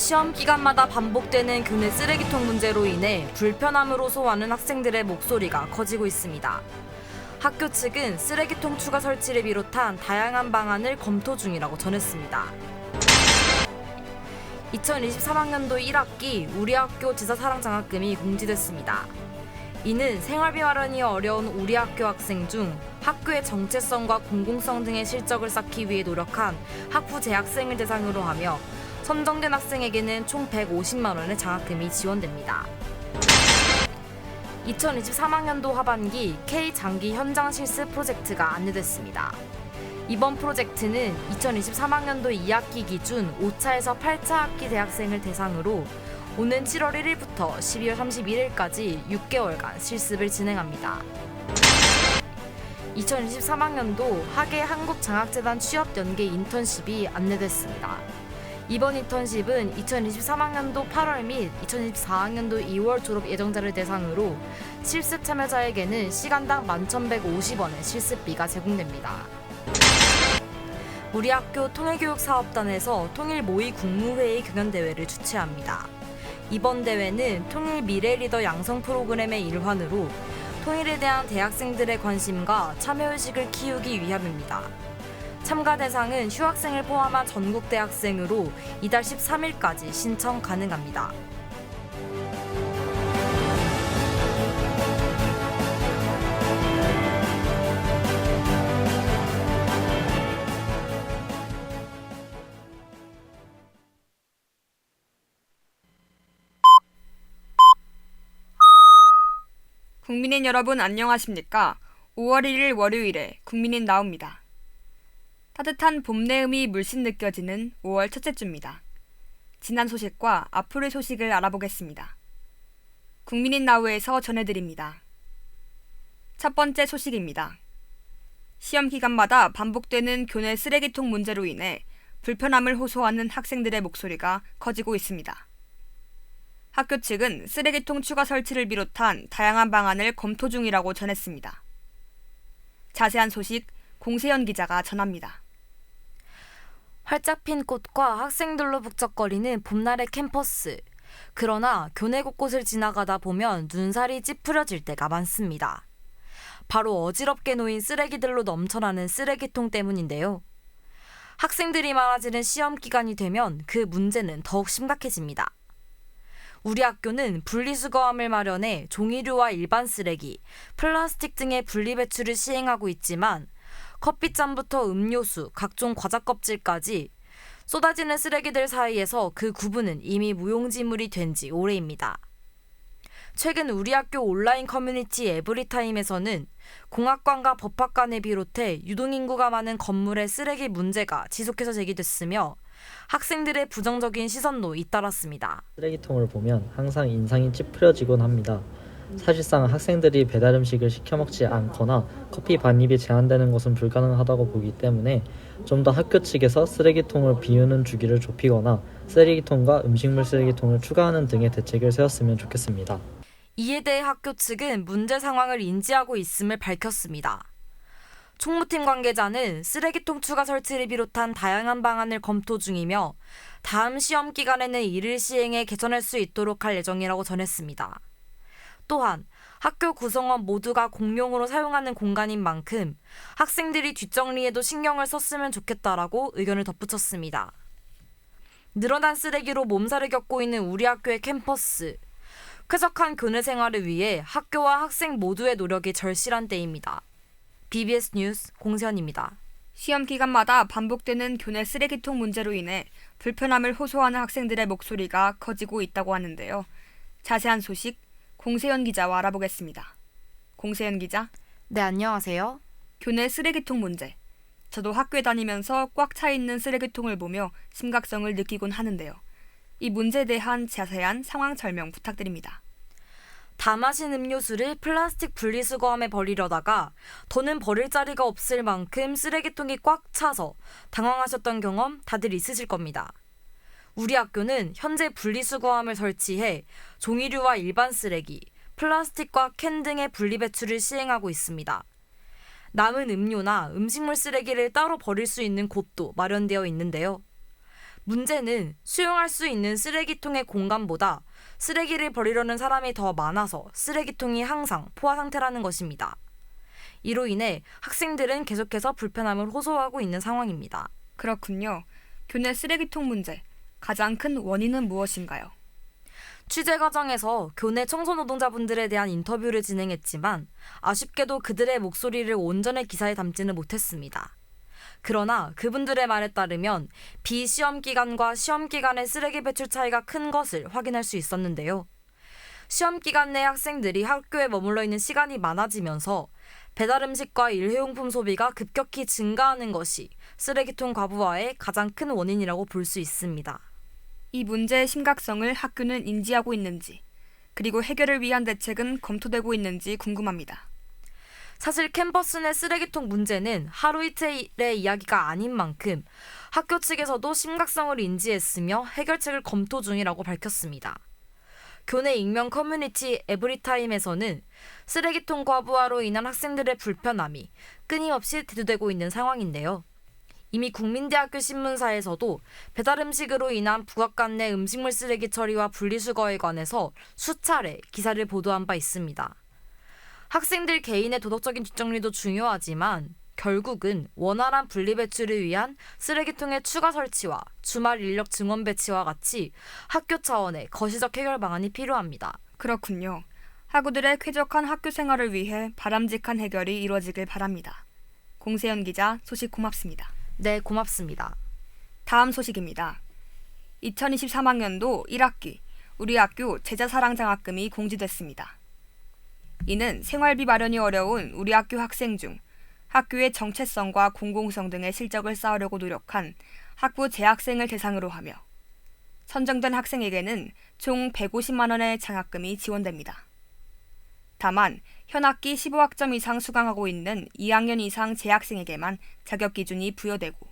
시험 기간마다 반복되는 교내 쓰레기통 문제로 인해 불편함을 호소하는 학생들의 목소리가 커지고 있습니다. 학교 측은 쓰레기통 추가 설치를 비롯한 다양한 방안을 검토 중이라고 전했습니다. 2023학년도 1학기 우리 학교 제사사랑 장학금이 공지됐습니다. 이는 생활비 마련이 어려운 우리 학교 학생 중 학교의 정체성과 공공성 등의 실적을 쌓기 위해 노력한 학부 재학생을 대상으로 하며 선정된 학생에게는 총 150만 원의 장학금이 지원됩니다. 2023학년도 하반기 K장기 현장 실습 프로젝트가 안내됐습니다. 이번 프로젝트는 2023학년도 2학기 기준 5차에서 8차 학기 대학생을 대상으로 오는 7월 1일부터 12월 31일까지 6개월간 실습을 진행합니다. 2023학년도 학예 한국장학재단 취업연계 인턴십이 안내됐습니다. 이번 인턴십은 2023학년도 8월 및 2024학년도 2월 졸업 예정자를 대상으로 실습 참여자에게는 시간당 11,150원의 실습비가 제공됩니다. 우리 학교 통일교육사업단에서 통일모의 국무회의 경연대회를 주최합니다. 이번 대회는 통일 미래 리더 양성 프로그램의 일환으로 통일에 대한 대학생들의 관심과 참여의식을 키우기 위함입니다. 참가 대상은 휴학생을 포함한 전국 대학생으로 이달 13일까지 신청 가능합니다. 국민인 여러분 안녕하십니까? 5월 1일 월요일에 국민인 나옵니다. 따뜻한 봄 내음이 물씬 느껴지는 5월 첫째 주입니다. 지난 소식과 앞으로의 소식을 알아보겠습니다. 국민인 나우에서 전해드립니다. 첫 번째 소식입니다. 시험 기간마다 반복되는 교내 쓰레기통 문제로 인해 불편함을 호소하는 학생들의 목소리가 커지고 있습니다. 학교 측은 쓰레기통 추가 설치를 비롯한 다양한 방안을 검토 중이라고 전했습니다. 자세한 소식 공세현 기자가 전합니다. 활짝 핀 꽃과 학생들로 북적거리는 봄날의 캠퍼스. 그러나 교내 곳곳을 지나가다 보면 눈살이 찌푸려질 때가 많습니다. 바로 어지럽게 놓인 쓰레기들로 넘쳐나는 쓰레기통 때문인데요. 학생들이 많아지는 시험 기간이 되면 그 문제는 더욱 심각해집니다. 우리 학교는 분리수거함을 마련해 종이류와 일반 쓰레기, 플라스틱 등의 분리배출을 시행하고 있지만 커피잔부터 음료수, 각종 과자 껍질까지 쏟아지는 쓰레기들 사이에서 그 구분은 이미 무용지물이 된 지 오래입니다. 최근 우리 학교 온라인 커뮤니티 에브리타임에서는 공학관과 법학관을 비롯해 유동인구가 많은 건물의 쓰레기 문제가 지속해서 제기됐으며 학생들의 부정적인 시선도 잇따랐습니다. 쓰레기통을 보면 항상 인상이 찌푸려지곤 합니다. 사실상 학생들이 배달 음식을 시켜 먹지 않거나 커피 반입이 제한되는 것은 불가능하다고 보기 때문에 좀 더 학교 측에서 쓰레기통을 비우는 주기를 좁히거나 쓰레기통과 음식물 쓰레기통을 추가하는 등의 대책을 세웠으면 좋겠습니다. 이에 대해 학교 측은 문제 상황을 인지하고 있음을 밝혔습니다. 총무팀 관계자는 쓰레기통 추가 설치를 비롯한 다양한 방안을 검토 중이며 다음 시험 기간에는 이를 시행해 개선할 수 있도록 할 예정이라고 전했습니다. 또한 학교 구성원 모두가 공용으로 사용하는 공간인 만큼 학생들이 뒷정리에도 신경을 썼으면 좋겠다라고 의견을 덧붙였습니다. 늘어난 쓰레기로 몸살을 겪고 있는 우리 학교의 캠퍼스. 쾌적한 교내 생활을 위해 학교와 학생 모두의 노력이 절실한 때입니다. BBS 뉴스 공세현입니다. 시험 기간마다 반복되는 교내 쓰레기통 문제로 인해 불편함을 호소하는 학생들의 목소리가 커지고 있다고 하는데요. 자세한 소식 공세현 기자와 알아보겠습니다. 공세현 기자. 네, 안녕하세요. 교내 쓰레기통 문제. 저도 학교에 다니면서 꽉 차 있는 쓰레기통을 보며 심각성을 느끼곤 하는데요. 이 문제에 대한 자세한 상황 설명 부탁드립니다. 다 마신 음료수를 플라스틱 분리수거함에 버리려다가 더는 버릴 자리가 없을 만큼 쓰레기통이 꽉 차서 당황하셨던 경험 다들 있으실 겁니다. 우리 학교는 현재 분리수거함을 설치해 종이류와 일반 쓰레기, 플라스틱과 캔 등의 분리배출을 시행하고 있습니다. 남은 음료나 음식물 쓰레기를 따로 버릴 수 있는 곳도 마련되어 있는데요. 문제는 수용할 수 있는 쓰레기통의 공간보다 쓰레기를 버리려는 사람이 더 많아서 쓰레기통이 항상 포화 상태라는 것입니다. 이로 인해 학생들은 계속해서 불편함을 호소하고 있는 상황입니다. 그렇군요. 교내 쓰레기통 문제, 가장 큰 원인은 무엇인가요? 취재 과정에서 교내 청소 노동자분들에 대한 인터뷰를 진행했지만 아쉽게도 그들의 목소리를 온전히 기사에 담지는 못했습니다. 그러나 그분들의 말에 따르면 비시험 기간과 시험 기간의 쓰레기 배출 차이가 큰 것을 확인할 수 있었는데요. 시험 기간 내 학생들이 학교에 머물러 있는 시간이 많아지면서 배달 음식과 일회용품 소비가 급격히 증가하는 것이 쓰레기통 과부하의 가장 큰 원인이라고 볼 수 있습니다. 이 문제의 심각성을 학교는 인지하고 있는지, 그리고 해결을 위한 대책은 검토되고 있는지 궁금합니다. 사실 캠퍼스 내 쓰레기통 문제는 하루 이틀의 이야기가 아닌 만큼 학교 측에서도 심각성을 인지했으며 해결책을 검토 중이라고 밝혔습니다. 교내 익명 커뮤니티 에브리타임에서는 쓰레기통 과부하로 인한 학생들의 불편함이 끊임없이 대두되고 있는 상황인데요. 이미 국민대학교 신문사에서도 배달 음식으로 인한 북악관 내 음식물 쓰레기 처리와 분리수거에 관해서 수차례 기사를 보도한 바 있습니다. 학생들 개인의 도덕적인 뒷정리도 중요하지만 결국은 원활한 분리배출을 위한 쓰레기통의 추가 설치와 주말 인력 증원 배치와 같이 학교 차원의 거시적 해결 방안이 필요합니다. 그렇군요. 학우들의 쾌적한 학교 생활을 위해 바람직한 해결이 이루어지길 바랍니다. 공세현 기자, 소식 고맙습니다. 네, 고맙습니다. 다음 소식입니다. 2023학년도 1학기 우리 학교 제자사랑장학금이 공지됐습니다. 이는 생활비 마련이 어려운 우리 학교 학생 중 학교의 정체성과 공공성 등의 실적을 쌓으려고 노력한 학부 재학생을 대상으로 하며 선정된 학생에게는 총 150만 원의 장학금이 지원됩니다. 다만 현 학기 15학점 이상 수강하고 있는 2학년 이상 재학생에게만 자격 기준이 부여되고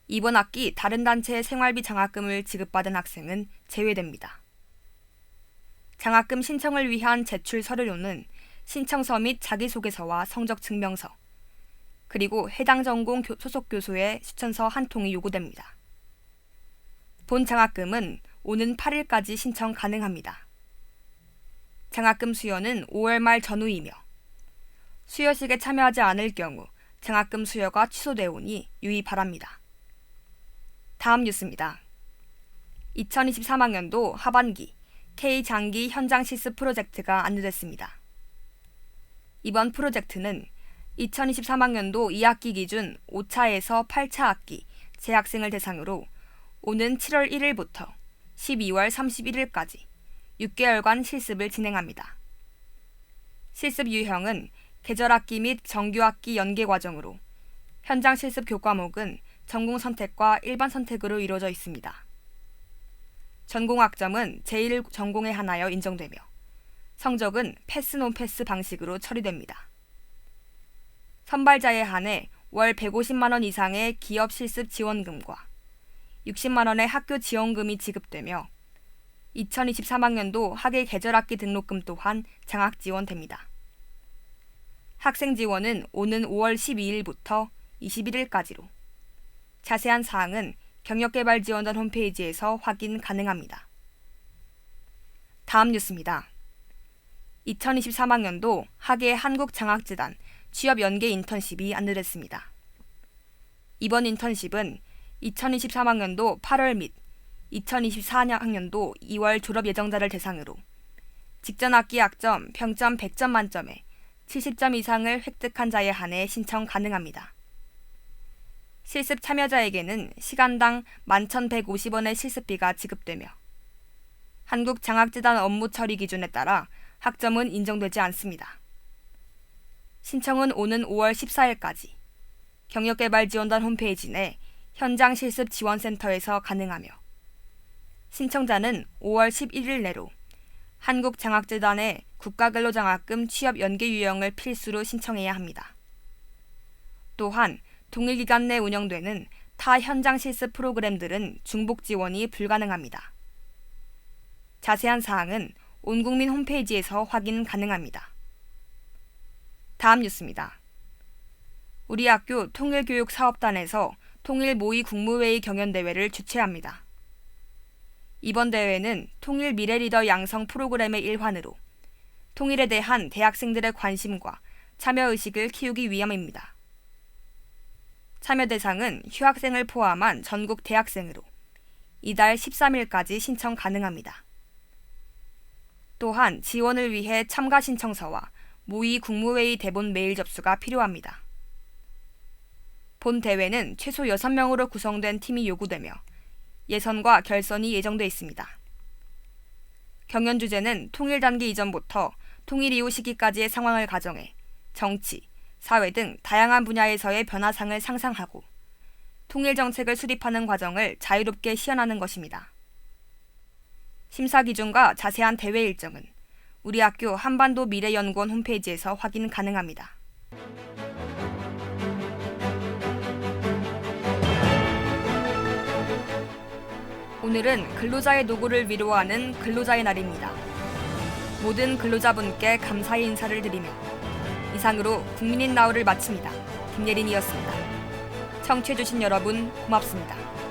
이번 학기 다른 단체의 생활비 장학금을 지급받은 학생은 제외됩니다. 장학금 신청을 위한 제출 서류로는 신청서 및 자기소개서와 성적증명서, 그리고 해당 전공 소속 교수의 추천서 한 통이 요구됩니다. 본 장학금은 오는 8일까지 신청 가능합니다. 장학금 수여는 5월 말 전후이며 수여식에 참여하지 않을 경우 장학금 수여가 취소되오니 유의 바랍니다. 다음 뉴스입니다. 2023학년도 하반기 K장기 현장 실습 프로젝트가 안내됐습니다. 이번 프로젝트는 2023학년도 2학기 기준 5차에서 8차 학기 재학생을 대상으로 오는 7월 1일부터 12월 31일까지 6개월간 실습을 진행합니다. 실습 유형은 계절학기 및 정규학기 연계 과정으로 현장 실습 교과목은 전공 선택과 일반 선택으로 이루어져 있습니다. 전공학점은 제1전공에 한하여 인정되며 성적은 패스 논패스 방식으로 처리됩니다. 선발자에 한해 월 150만 원 이상의 기업 실습 지원금과 60만 원의 학교 지원금이 지급되며 2023학년도 학예 계절학기 등록금 또한 장학 지원됩니다. 학생 지원은 오는 5월 12일부터 21일까지로 자세한 사항은 경력개발지원단 홈페이지에서 확인 가능합니다. 다음 뉴스입니다. 2023학년도 학예 한국장학재단 취업연계 인턴십이 안내됐습니다. 이번 인턴십은 2023학년도 8월 및 2024학년도 2월 졸업 예정자를 대상으로 직전 학기 학점 평점 100점 만점에 70점 이상을 획득한 자에 한해 신청 가능합니다. 실습 참여자에게는 시간당 11,150원의 실습비가 지급되며 한국장학재단 업무 처리 기준에 따라 학점은 인정되지 않습니다. 신청은 오는 5월 14일까지 경력개발지원단 홈페이지 내 현장 실습 지원센터에서 가능하며 신청자는 5월 11일 내로 한국장학재단의 국가근로장학금 취업 연계 유형을 필수로 신청해야 합니다. 또한 동일 기간 내 운영되는 타 현장 실습 프로그램들은 중복 지원이 불가능합니다. 자세한 사항은 온국민 홈페이지에서 확인 가능합니다. 다음 뉴스입니다. 우리 학교 통일교육사업단에서 통일 모의 국무회의 경연대회를 주최합니다. 이번 대회는 통일 미래 리더 양성 프로그램의 일환으로 통일에 대한 대학생들의 관심과 참여의식을 키우기 위함입니다. 참여 대상은 휴학생을 포함한 전국 대학생으로 이달 13일까지 신청 가능합니다. 또한 지원을 위해 참가 신청서와 모의 국무회의 대본 메일 접수가 필요합니다. 본 대회는 최소 6명으로 구성된 팀이 요구되며 예선과 결선이 예정돼 있습니다. 경연 주제는 통일 단기 이전부터 통일 이후 시기까지의 상황을 가정해 정치, 사회 등 다양한 분야에서의 변화상을 상상하고 통일 정책을 수립하는 과정을 자유롭게 시연하는 것입니다. 심사 기준과 자세한 대회 일정은 우리 학교 한반도 미래연구원 홈페이지에서 확인 가능합니다. 오늘은 근로자의 노고를 위로하는 근로자의 날입니다. 모든 근로자분께 감사의 인사를 드리며 이상으로 국민인 나우를 마칩니다. 김예린이었습니다. 청취해주신 여러분 고맙습니다.